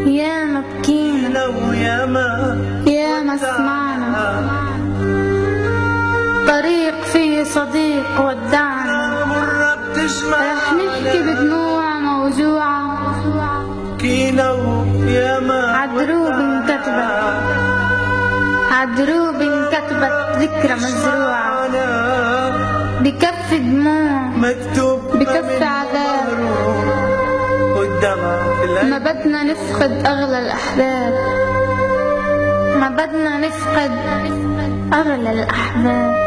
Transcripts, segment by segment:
يا ما بكينا ويا ما سمعنا طريق فيه صديق ودعنا، رح نبكي بدموع موجوعة عدروب انكتبت ذكرى مزروعة بكف دموع بكف عذاب. ما بدنا نفقد أغلى الأحباب، ما بدنا نفقد أغلى الأحباب.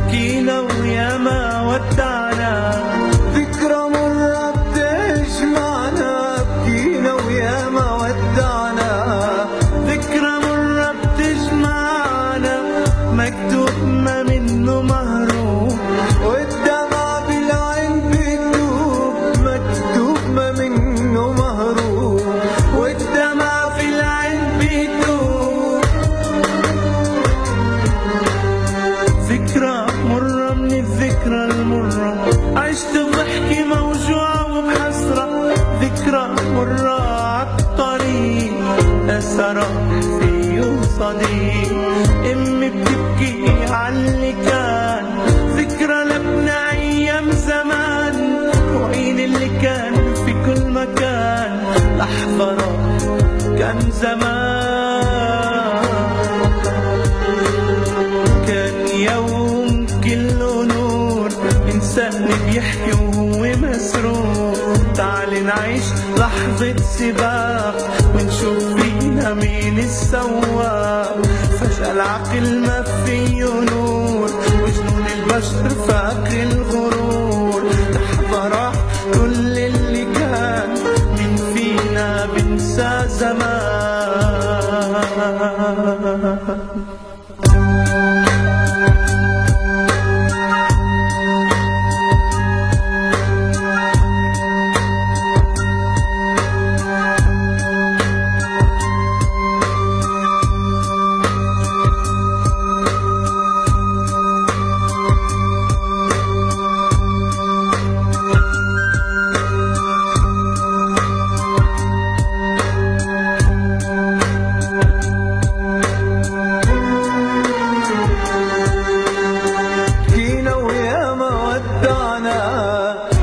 بكينا ويا ما ودعنا ذكرى مرة بتجمعنا، بكينا ويا ما ودعنا ذكرى مرة بتجمعنا، مكتوب ما منه مهروب والدمع بالعين بتدوب، مكتوب ما منه مهروب والدمع في العين بتدوب. ذكرى مرة من الذكرى المرة عشت بضحكة موجوعة وبحسرة، ذكرى مرة عالطريق أسرى فيه صديق، أمي بتبكي عاللي كان ذكرى لبنا أيام زمان، وعين اللي كان في كل مكان لحظة كان زمان، كان يوم كله نور، إنسان بيحكي وهو مسرور. تعال نعيش لحظة سباق ونشوف فينا مين السواق، فجأة العقل ما فيه نور وجنون البشر فاق الغرور. لحظة راح كل اللي كان، مين فينا بنسى زمان.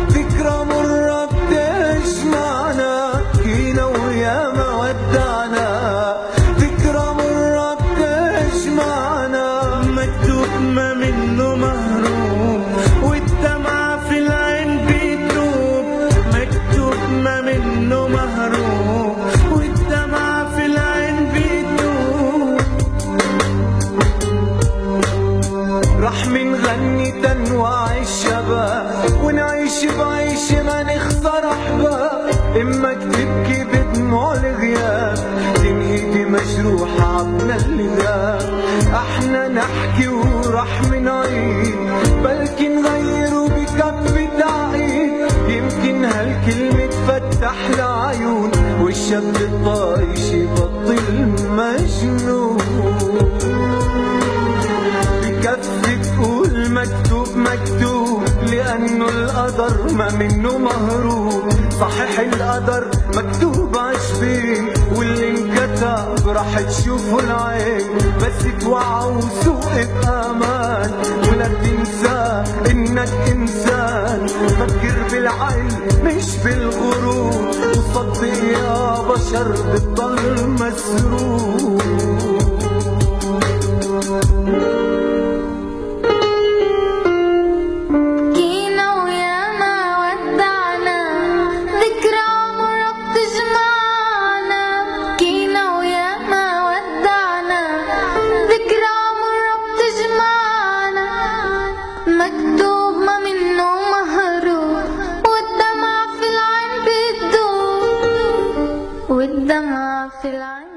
ذكرى مرة بتجمعنا، بكينا ويا ما ودعنا ذكرى مرة بتجمعنا، مكتوب ما منه مهروب والدمعة في العين بتدوب، مكتوب ما منه مهروب والدمعة في العين بتدوب. رح منغني تنوع الشباب ونعيش بعيش ما نخسر احباب، امك تبكي بدموع الغياب تنهي بمجروحة عبنا اللي غاب. احنا نحكي ورح منعيد بلكي نغير بكف تعقيد، يمكن هالكلمة تفتح العيون والشاب الطايش يبطل مجنون. بكف تقول مكتوب مكتوب لأنه القدر ما منه مهروب، صحيح القدر مكتوب عشبين واللي انكتب رح تشوفه العين، بس توعى وسوق بأمان ولا تنسى إنك إنسان، فكر بالعقل مش بالغرور وصدق يا بشر بتضل مسرور. مكتوب ما منه مهروب والدمع في العين بتدوب، والدمع في العين